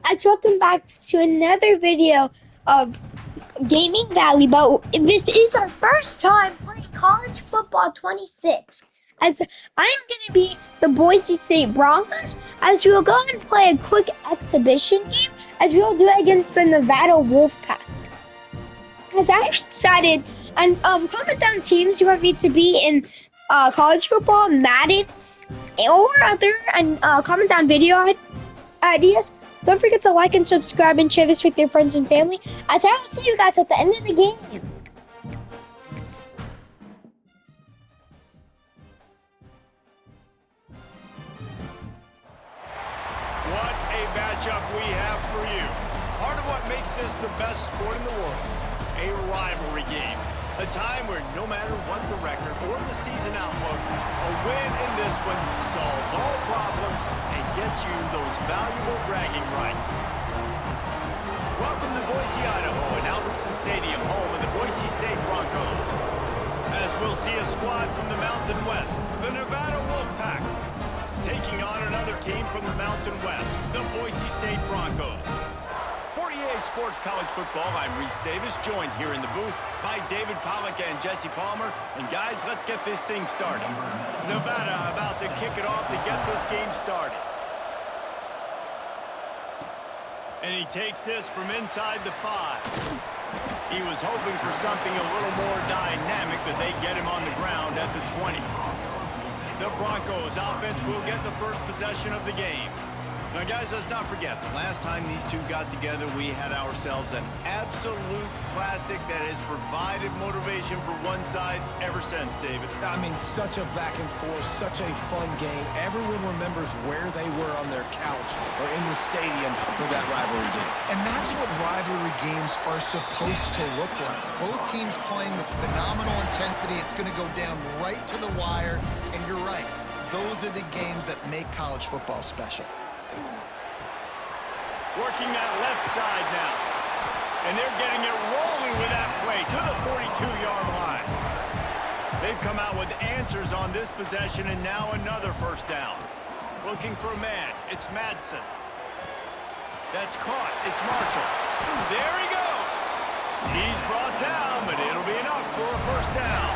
Welcome back to another video of Gaming Valley, but this is our first time playing college football 26, as I'm going to be the Boise State Broncos, as we will go and play a quick exhibition game, as we will do it against the Nevada Wolfpack. As I'm excited, and comment down teams you want me to be in college football, Madden, or other, and comment down video ideas. Don't forget to like and subscribe and share this with your friends and family. I will see you guys at the end of the game. What a matchup we have for you. Part of what makes this the best sport in the world. A rivalry game. A time where no matter what the record or the season outlook, a win in this one solves all problems and gets you those valuable bragging rights. Welcome to Boise, Idaho, and Albertson Stadium, home of the Boise State Broncos. As we'll see a squad from the Mountain West, the Nevada Wolfpack, taking on another team from the Mountain West, the Boise State Broncos. 48 Sports College Football, I'm Reese Davis, joined here in the booth by David Pollack and Jesse Palmer. And guys, let's get this thing started. Nevada about to kick it off to get this game started. And he takes this from inside the 5. He was hoping for something a little more dynamic, but they get him on the ground at the 20. The Broncos offense will get the first possession of the game. Now, guys, let's not forget, the last time these two got together, we had ourselves an absolute classic that has provided motivation for one side ever since, David. I mean, such a back and forth, such a fun game. Everyone remembers where they were on their couch or in the stadium for that rivalry game. And that's what rivalry games are supposed to look like. Both teams playing with phenomenal intensity. It's going to go down right to the wire. And you're right, those are the games that make college football special. Working that left side now. And they're getting it rolling with that play to the 42-yard line. They've come out with answers on this possession, and now another first down. Looking for a man. It's Madsen. That's caught. It's Marshall. There he goes. He's brought down, but it'll be enough for a first down.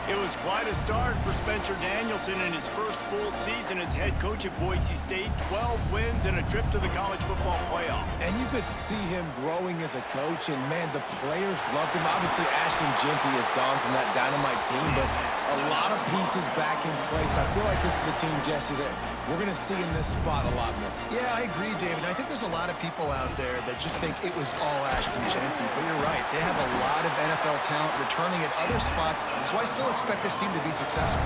It was quite a start for Spencer Danielson in his first full season as head coach at Boise State. 12 wins and a trip to the college football playoff. And you could see him growing as a coach, and man, the players loved him. Obviously, Ashton Genty has gone from that dynamite team, but a lot of pieces back in place. I feel like this is a team, Jesse, that we're going to see in this spot a lot more. Yeah, I agree, David. I think there's a lot of people out there that just think it was all Ashton Genty, but you're right. They have a lot of NFL talent returning at other spots, so I still expect this team to be successful.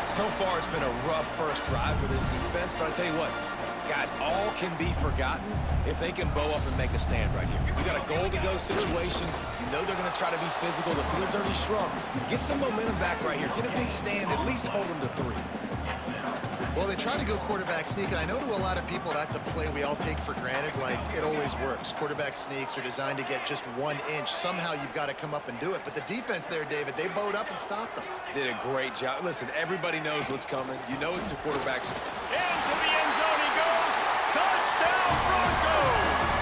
So far, it's been a rough first drive for this defense, but I tell you what, guys, all can be forgotten if they can bow up and make a stand right here. We got a goal-to-go situation. You know they're going to try to be physical. The field's already shrunk. Get some momentum back right here. Get a big stand. At least hold them to 3. Well, they try to go quarterback sneak, and I know to a lot of people that's a play we all take for granted, like it always works. Quarterback sneaks are designed to get just 1 inch. Somehow you've got to come up and do it. But the defense there, David, they bowed up and stopped them. Did a great job. Listen, everybody knows what's coming. You know it's a quarterback sneak. Into the end zone he goes. Touchdown, Broncos!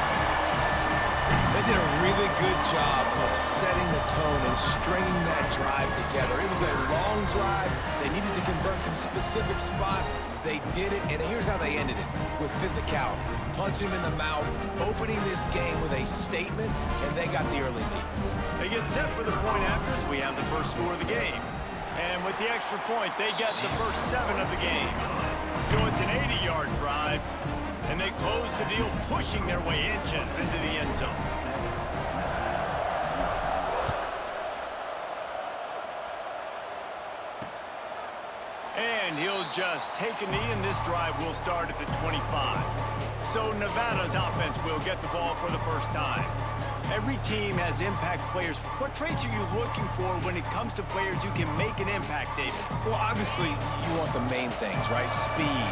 They did a really good job of setting the tone and stringing that drive together. It was a long drive. They needed to convert some specific spots. They did it, and here's how they ended it, with physicality. Punching him in the mouth, opening this game with a statement, and they got the early lead. They get set for the point after as we have the first score of the game. And with the extra point, they get the first 7 of the game. So it's an 80-yard drive, and they close the deal, pushing their way inches into the end zone. And he'll just take a knee, and this drive will start at the 25. So Nevada's offense will get the ball for the first time. Every team has impact players. What traits are you looking for when it comes to players who can make an impact, David? Well, obviously, you want the main things, right? Speed,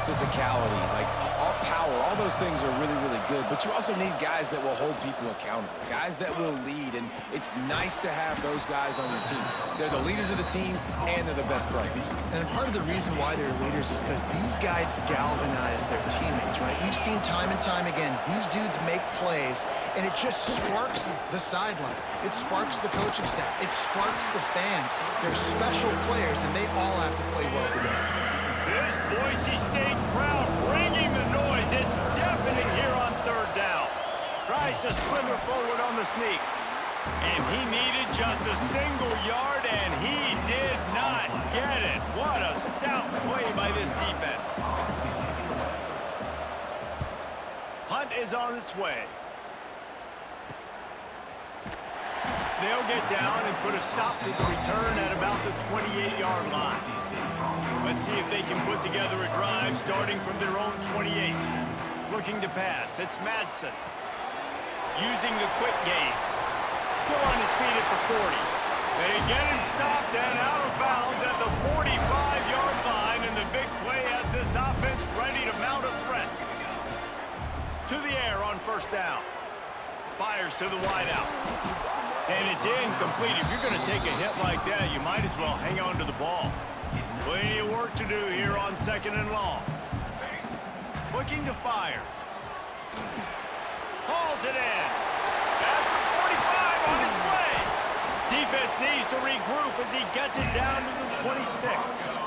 physicality, like all power, all those those things are really, really good, but you also need guys that will hold people accountable, guys that will lead, and it's nice to have those guys on your team. They're the leaders of the team, and they're the best players. And part of the reason why they're leaders is because these guys galvanize their teammates, right? We've seen time and time again, these dudes make plays, and it just sparks the sideline. It sparks the coaching staff. It sparks the fans. They're special players, and they all have to play well together. This Boise State crowd bringing the noise. It's deafening here on third down. Tries to slither forward on the sneak. And he needed just a single yard, and he did not get it. What a stout play by this defense. Hunt is on its way. They'll get down and put a stop to the return at about the 28-yard line. Let's see if they can put together a drive starting from their own 28. Looking to pass. It's Madsen. Using the quick game. Still on his feet at the 40. They get him stopped and out of bounds at the 45-yard line, and the big play has this offense ready to mount a threat. To the air on first down. Fires to the wideout. And it's incomplete. If you're going to take a hit like that, you might as well hang on to the ball. Plenty of work to do here on second and long. Looking to fire. Hauls it in. At the 45 on his way. Defense needs to regroup as he gets it down to the 26.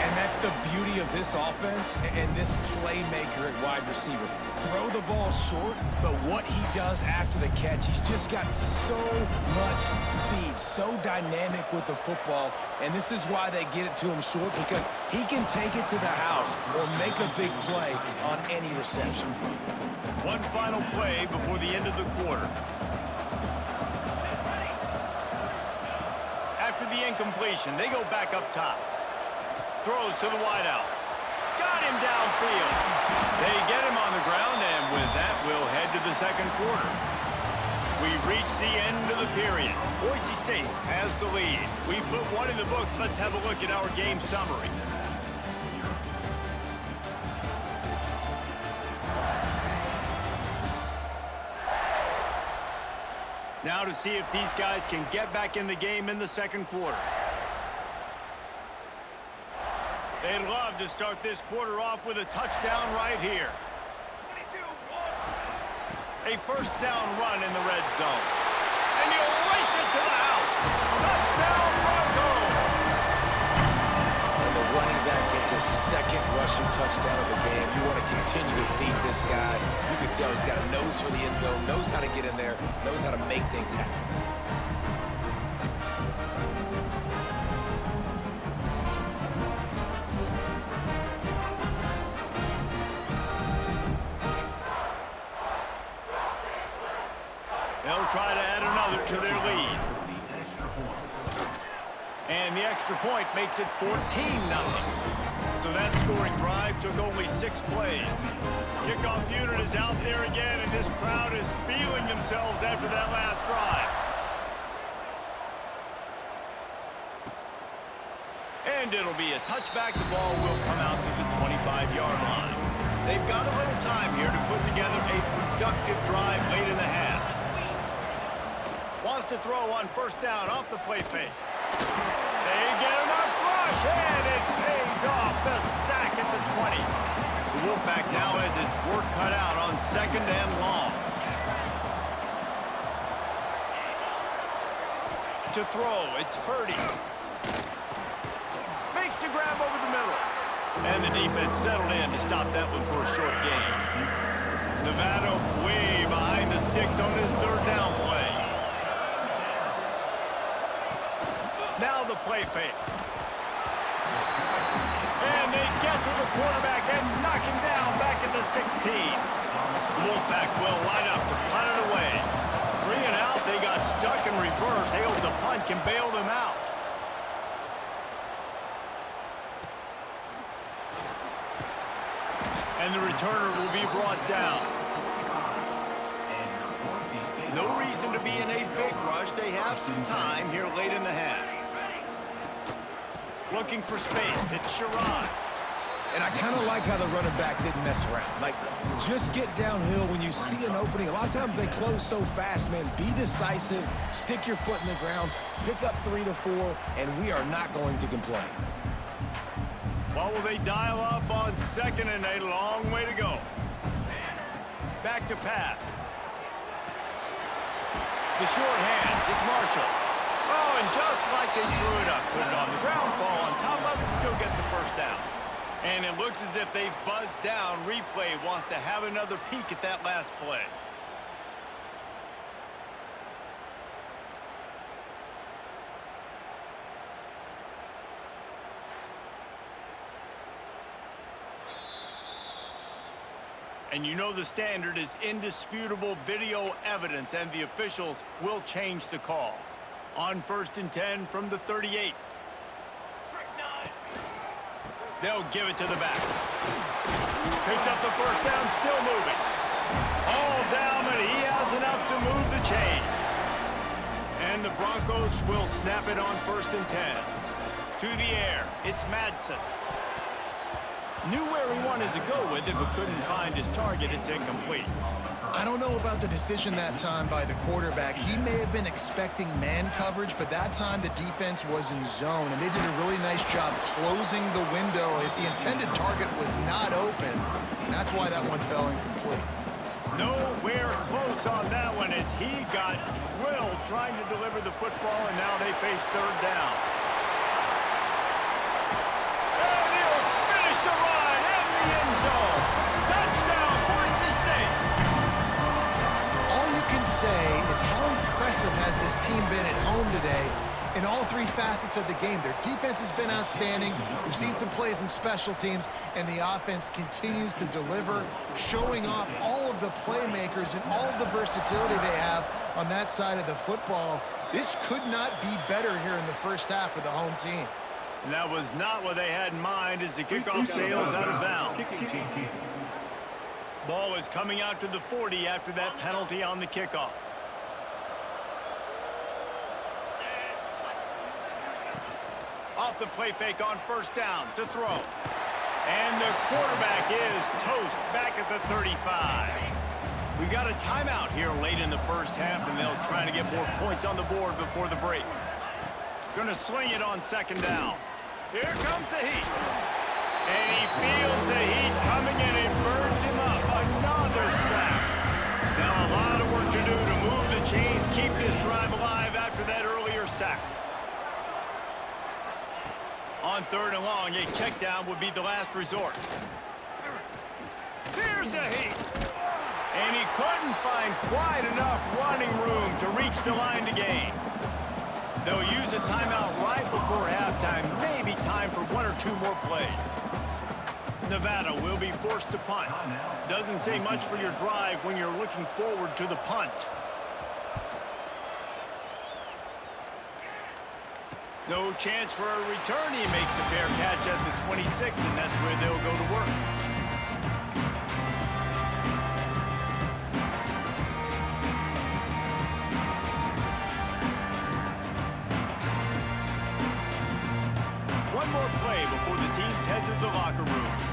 And that's the beauty of this offense and this playmaker at wide receiver. Throw the ball short, but what he does after the catch, he's just got so much speed, so dynamic with the football, and this is why they get it to him short, because he can take it to the house or make a big play on any reception. One final play before the end of the quarter. After the incompletion, they go back up top. Throws to the wideout. Got him downfield. They get him on the ground, and with that, we'll head to the second quarter. We've reached the end of the period. Boise State has the lead. We've put one in the books. Let's have a look at our game summary. Now to see if these guys can get back in the game in the second quarter. They'd love to start this quarter off with a touchdown right here. A first down run in the red zone. And he'll race it to the house. Touchdown, Broncos! And the running back gets his second rushing touchdown of the game. You want to continue to feed this guy. You can tell he's got a nose for the end zone, knows how to get in there, knows how to make things happen. They'll try to add another to their lead. And the extra point makes it 14-0. So that scoring drive took only 6 plays. Kickoff unit is out there again, and this crowd is feeling themselves after that last drive. And it'll be a touchback. The ball will come out to the 25-yard line. They've got a little time here to put together a productive drive late in the half. Wants to throw on first down off the play fake. They get enough rush, and it pays off. The sack at the 20. The Wolfpack now has its work cut out on second and long. To throw, it's Purdy. Makes the grab over the middle. And the defense settled in to stop that one for a short gain. Nevada way behind the sticks on this third down play. Now the play fake. And they get to the quarterback and knock him down back at the 16. The Wolfpack will line up to punt it away. 3 and out, they got stuck in reverse. They hope the punt can bail them out. And the returner will be brought down. No reason to be in a big rush. They have some time here late in the half. Looking for space. It's Sherrod. And I kind of like how the running back didn't mess around. Like, just get downhill when you see an opening. A lot of times they close so fast, man. Be decisive, stick your foot in the ground, pick up 3 to 4, and we are not going to complain. Well, will they dial up on 2nd and a long way to go? Back to pass. The short hands, it's Marshall. Oh, and just like they drew it up, put it on the ground, fall on top of it, still get the first down. And it looks as if they've buzzed down. Replay wants to have another peek at that last play. And you know the standard is indisputable video evidence, and the officials will change the call. On 1st and 10 from the 38. They'll give it to the back. Picks up the first down, still moving. All down, but he has enough to move the chains. And the Broncos will snap it on 1st and 10. To the air, it's Madsen. Knew where he wanted to go with it, but couldn't find his target. It's incomplete. I don't know about the decision that time by the quarterback. He may have been expecting man coverage, but that time the defense was in zone, and they did a really nice job closing the window. The intended target was not open. That's why that one fell incomplete. Nowhere close on that one as he got drilled trying to deliver the football, and now they face 3rd down. And he'll finish the run in the end zone. Touchdown, Boise State. All you can say is how impressive has this team been at home today in all 3 facets of the game. Their defense has been outstanding. We've seen some plays in special teams, and the offense continues to deliver, showing off all of the playmakers and all of the versatility they have on that side of the football. This could not be better here in the first half for the home team. And that was not what they had in mind as the kickoff sails out of bounds. Ball is coming out to the 40 after that penalty on the kickoff. Off the play fake on 1st down to throw. And the quarterback is toast back at the 35. We got a timeout here late in the first half, and they'll try to get more points on the board before the break. Gonna swing it on 2nd down. Here comes the heat. And he feels the heat coming, and it burns him up. Another sack. Now a lot of work to do to move the chains, keep this drive alive after that earlier sack. On 3rd and long, a check down would be the last resort. Here's the heat. And he couldn't find quite enough running room to reach the line to gain. They'll use a timeout right before halftime. Maybe time for 1 or 2 more plays. Nevada will be forced to punt. Doesn't say much for your drive when you're looking forward to the punt. No chance for a return. He makes the fair catch at the 26, and that's where they'll go to work. One more play before the teams head to the locker rooms.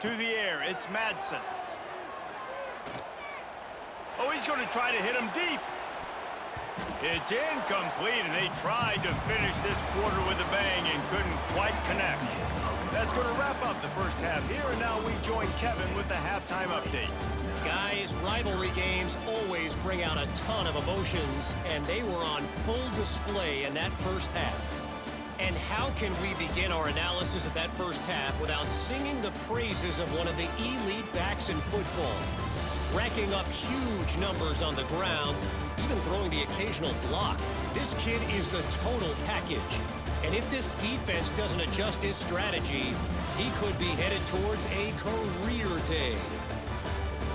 To the air, it's Madsen. Oh, he's going to try to hit him deep. It's incomplete, and they tried to finish this quarter with a bang and couldn't quite connect. That's going to wrap up the first half here, and now we join Kevin with the halftime update. Guys, rivalry games always bring out a ton of emotions, and they were on full display in that first half. And how can we begin our analysis of that first half without singing the praises of one of the elite backs in football? Racking up huge numbers on the ground, even throwing the occasional block. This kid is the total package. And if this defense doesn't adjust its strategy, he could be headed towards a career day.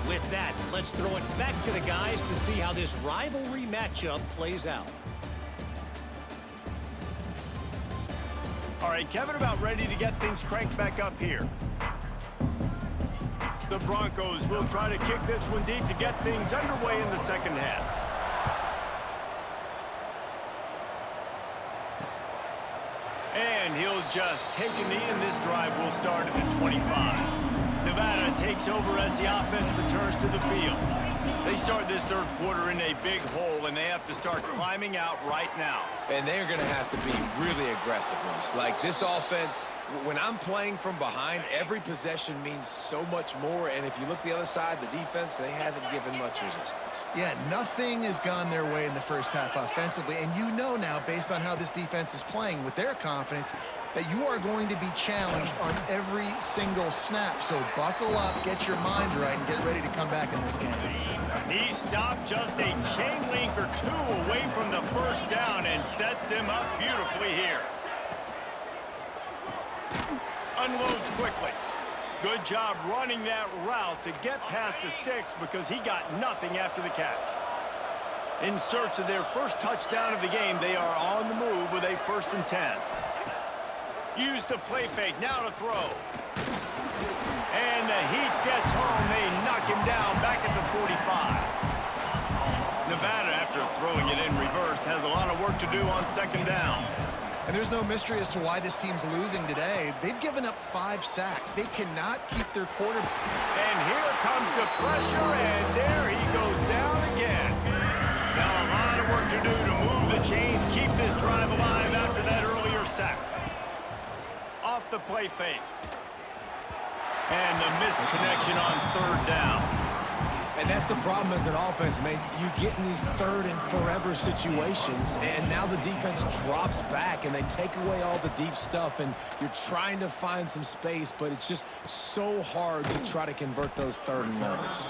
With that, let's throw it back to the guys to see how this rivalry matchup plays out. All right, Kevin, about ready to get things cranked back up here. The Broncos will try to kick this one deep to get things underway in the second half. And he'll just take a knee, and this drive will start at the 25. Nevada takes over as the offense returns to the field. They start this third quarter in a big hole, and they have to start climbing out right now. And they're going to have to be really aggressive. Like this offense, when I'm playing from behind, every possession means so much more. And if you look the other side, the defense, they haven't given much resistance. Yeah, nothing has gone their way in the first half offensively. And you know now, based on how this defense is playing with their confidence, that you are going to be challenged on every single snap. So buckle up, get your mind right, and get ready to come back in this game. He stopped just a chain link or two away from the first down and sets them up beautifully here. Unloads quickly. Good job running that route to get past the sticks because he got nothing after the catch. In search of their first touchdown of the game, they are on the move with a 1st and 10. Use the play fake, now to throw. And the heat gets home. They knock him down back at the 45. Nevada, after throwing it in reverse, has a lot of work to do on 2nd down. And there's no mystery as to why this team's losing today. They've given up 5 sacks. They cannot keep their quarterback. And here comes the pressure, and there he goes down again. Now a lot of work to do to move the chains, keep this drive alive after that earlier sack. Off the play fake. And the missed connection on 3rd down. And that's the problem as an offense, man. You get in these 3rd and forever situations, and now the defense drops back, and they take away all the deep stuff, and you're trying to find some space, but it's just so hard to try to convert those 3rd and longs.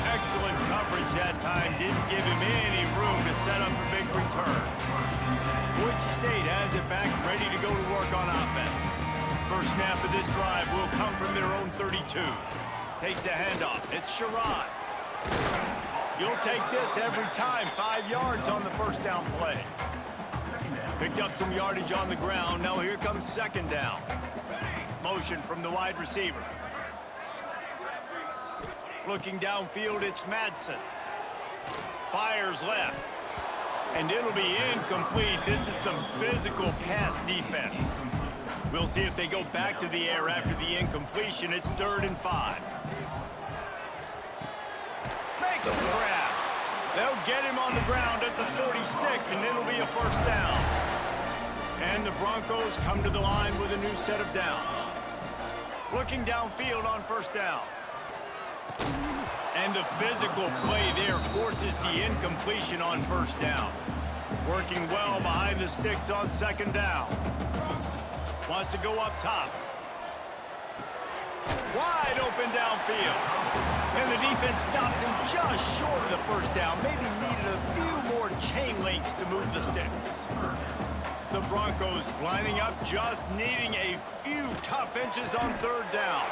Excellent coverage that time. Didn't give him any room to set up a big return. Boise State has it back, ready to go to work on offense. First snap of this drive will come from their own 32. Takes the handoff. It's Sherrod. You'll take this every time. 5 yards on the first down play. Picked up some yardage on the ground. Now here comes 2nd down. Motion from the wide receiver. Looking downfield, it's Madsen. Fires left. And it'll be incomplete. This is some physical pass defense. We'll see if they go back to the air after the incompletion. It's 3rd and 5. Makes the grab. They'll get him on the ground at the 46, and it'll be a 1st down. And the Broncos come to the line with a new set of downs. Looking downfield on 1st down. And the physical play there forces the incompletion on 1st down. Working well behind the sticks on 2nd down. Wants to go up top. Wide open downfield. And the defense stops him just short of the 1st down. Maybe needed a few more chain links to move the sticks. The Broncos lining up, just needing a few tough inches on 3rd down.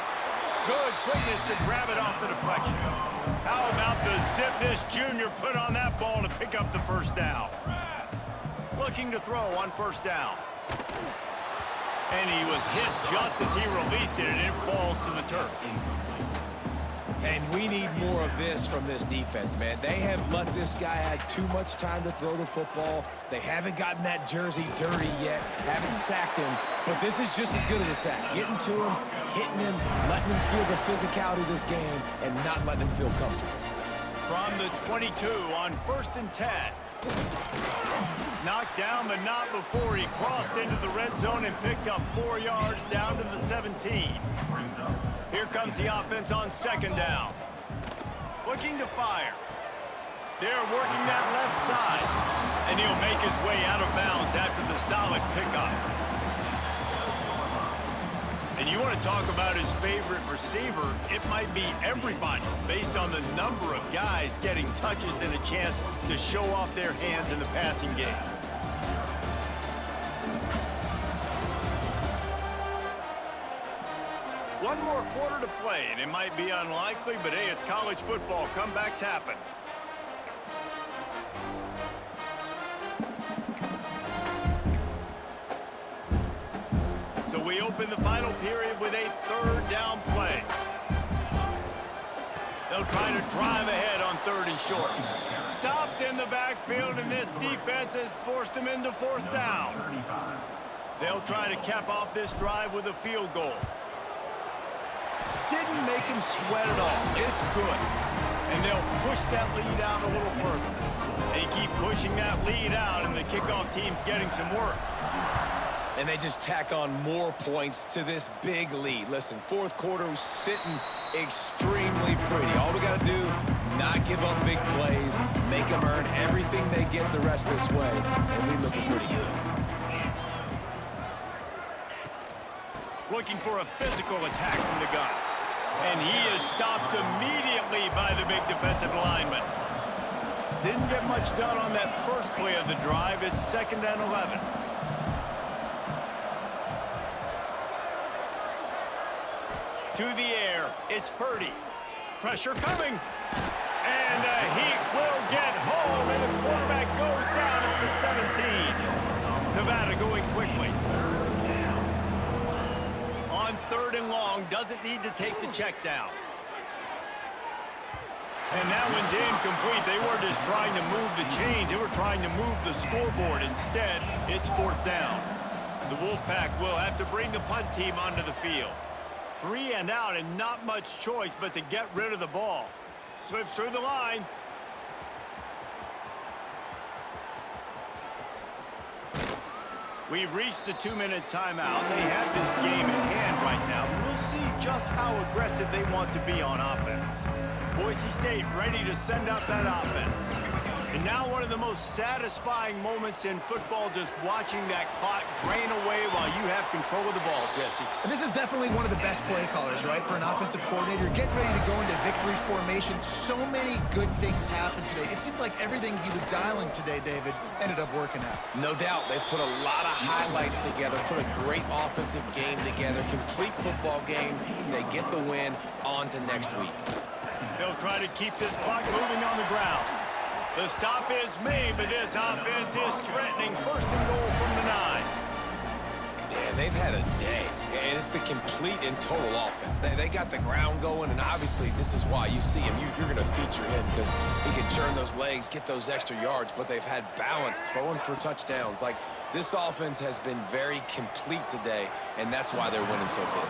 Good quickness to grab it off the deflection. How about the zip this junior put on that ball to pick up the 1st down? Looking to throw on 1st down. And he was hit just as he released it, and it falls to the turf. And we need more of this from this defense, man. They have let this guy have too much time to throw the football. They haven't gotten that jersey dirty yet, haven't sacked him. But this is just as good as a sack. Getting to him, hitting him, letting him feel the physicality of this game, and not letting him feel comfortable. From the 22 on 1st and 10. Knocked down, but not before he crossed into the red zone and picked up 4 yards down to the 17. Here comes the offense on 2nd down. Looking to fire. They're working that left side. And he'll make his way out of bounds after the solid pickup. And you want to talk about his favorite receiver, it might be everybody based on the number of guys getting touches and a chance to show off their hands in the passing game. One more quarter to play, and it might be unlikely, but hey, it's college football. Comebacks happen. So we open the final period with a 3rd down play. They'll try to drive ahead on 3rd and short. Stopped in the backfield, and this defense has forced him into 4th down. They'll try to cap off this drive with a field goal. Didn't make him sweat at all. It's good. And they'll push that lead out a little further. They keep pushing that lead out, and the kickoff team's getting some work. And they just tack on more points to this big lead. Listen, fourth quarter was sitting extremely pretty. All we got to do, not give up big plays, make them earn everything they get the rest of this way, and we looking pretty good. Looking for a physical attack from the gun. And he is stopped immediately by the big defensive lineman. Didn't get much done on that first play of the drive. It's 2nd and 11. To the air, it's Purdy. Pressure coming. And he will get home, and the quarterback goes down at the 17. Nevada going quickly. On 3rd and long, doesn't need to take the check down. And that one's incomplete. They weren't just trying to move the chains. They were trying to move the scoreboard. Instead, it's 4th down. The Wolfpack will have to bring the punt team onto the field. 3 and out, and not much choice but to get rid of the ball. Slips through the line. We've reached the 2-minute timeout. They have this game in hand right now. We'll see just how aggressive they want to be on offense. Boise State ready to send out that offense. And now one of the most satisfying moments in football, just watching that clock drain away while you have control of the ball, Jesse. And this is definitely one of the best play callers, right, for an offensive coordinator. Getting ready to go into victory formation. So many good things happened today. It seemed like everything he was dialing today, David, ended up working out. No doubt. They've put a lot of highlights together, put a great offensive game together, complete football game. They get the win. On to next week. They'll try to keep this clock moving on the ground. The stop is made, but this offense is threatening. 1st and goal from the 9. Yeah, they've had a day, and it's the complete and total offense. They got the ground going, and obviously this is why you see him. You're going to feature him because he can churn those legs, get those extra yards, but they've had balance, throwing for touchdowns. Like, this offense has been very complete today, and that's why they're winning so big.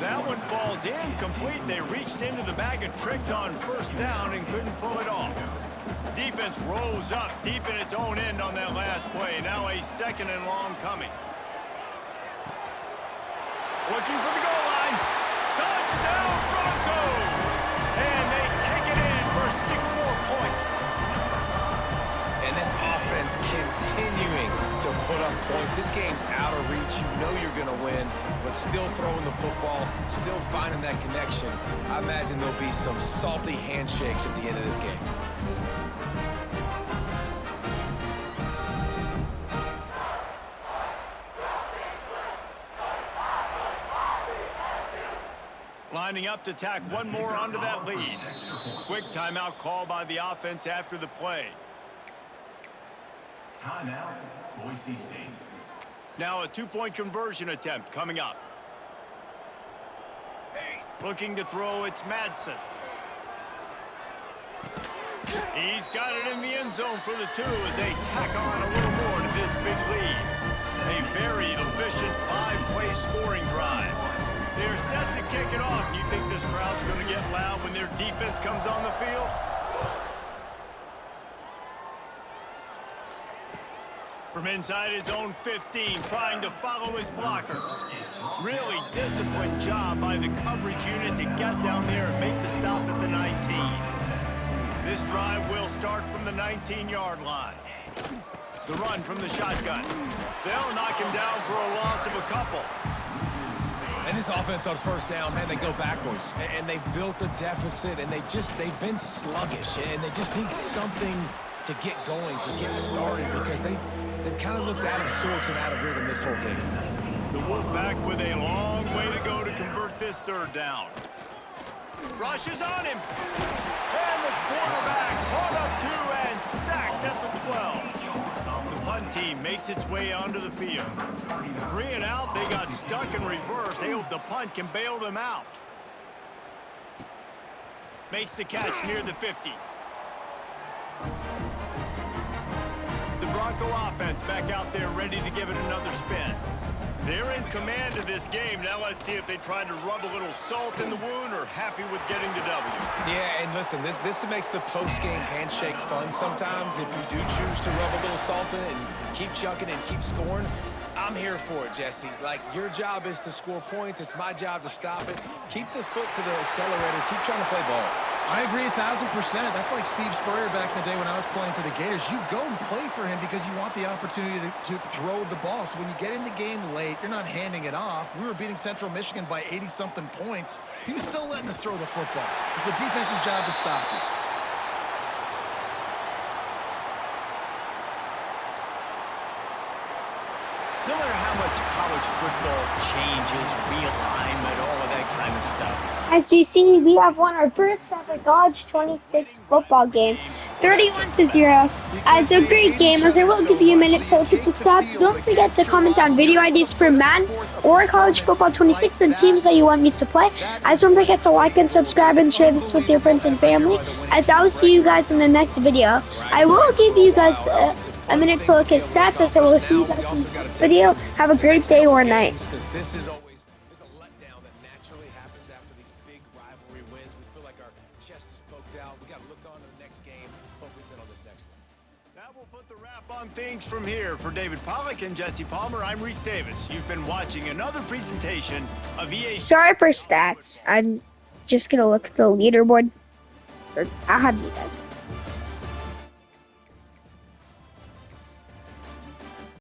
That one falls incomplete. They reached into the bag of tricks on 1st down and couldn't pull it off. Defense rose up deep in its own end on that last play. Now a 2nd and long coming. Looking for the goal line. Touchdown, Broncos! And they take it in for 6 more points. And this offense continuing to put up points. This game's out of reach. You know you're going to win, but still throwing the football, still finding that connection. I imagine there'll be some salty handshakes at the end of this game. Lining up to tack one more onto that lead. Quick timeout call by the offense after the play. Timeout, Boise State. Now a 2-point conversion attempt coming up. Looking to throw, it's Madsen. He's got it in the end zone for the 2 as they tack on a little more to this big lead. A very efficient 5-play scoring drive. They're set to kick it off. You think this crowd's going to get loud when their defense comes on the field? From inside his own 15, trying to follow his blockers. Really disciplined job by the coverage unit to get down there and make the stop at the 19. This drive will start from the 19-yard line. The run from the shotgun. They'll knock him down for a loss of a couple. And this offense on 1st down, man, they go backwards. And they've built a deficit, and they've been sluggish. And they just need something to get going, to get started, because they've kind of looked out of sorts and out of rhythm this whole game. The Wolfpack with a long way to go to convert this 3rd down. Rush is on him. And the quarterback caught up to and sacked at the 12. The punt team makes its way onto the field. 3 and out, they got stuck in reverse. They hope the punt can bail them out. Makes the catch near the 50. The Bronco offense back out there ready to give it another spin. They're in command of this game. Now let's see if they try to rub a little salt in the wound or happy with getting the W. Yeah, and listen, this makes the post-game handshake fun sometimes. If you do choose to rub a little salt in it and keep chucking and keep scoring, I'm here for it, Jesse. Like, your job is to score points. It's my job to stop it. Keep the foot to the accelerator. Keep trying to play ball. I agree 1,000%. That's like Steve Spurrier back in the day when I was playing for the Gators. You go and play for him because you want the opportunity to throw the ball. So when you get in the game late, you're not handing it off. We were beating Central Michigan by 80-something points. He was still letting us throw the football. It's the defense's job to stop it. No matter how much college football changes, realignment, all of that kind of stuff. As we see, we have won our first ever College 26 football game, 31-0. As a great game, as I will give you a minute to look at the stats. Don't forget to comment down video ideas for Madden or College Football 26 and teams that you want me to play. As don't forget to like and subscribe and share this with your friends and family. As I will see you guys in the next video. I will give you guys a minute to look at stats. As I will see you guys in the next video. Have a great day or night. Because this is always, there's a letdown that naturally happens after these big rivalry wins. We feel like our chest is poked out. We got to look on to the next game, focus in on this next one. Now we'll put the wrap on things from here. For David Pollack and Jesse Palmer, I'm Reese Davis. You've been watching another presentation of EA. Sorry for stats. I'm just gonna look at the leaderboard. I'll have you guys.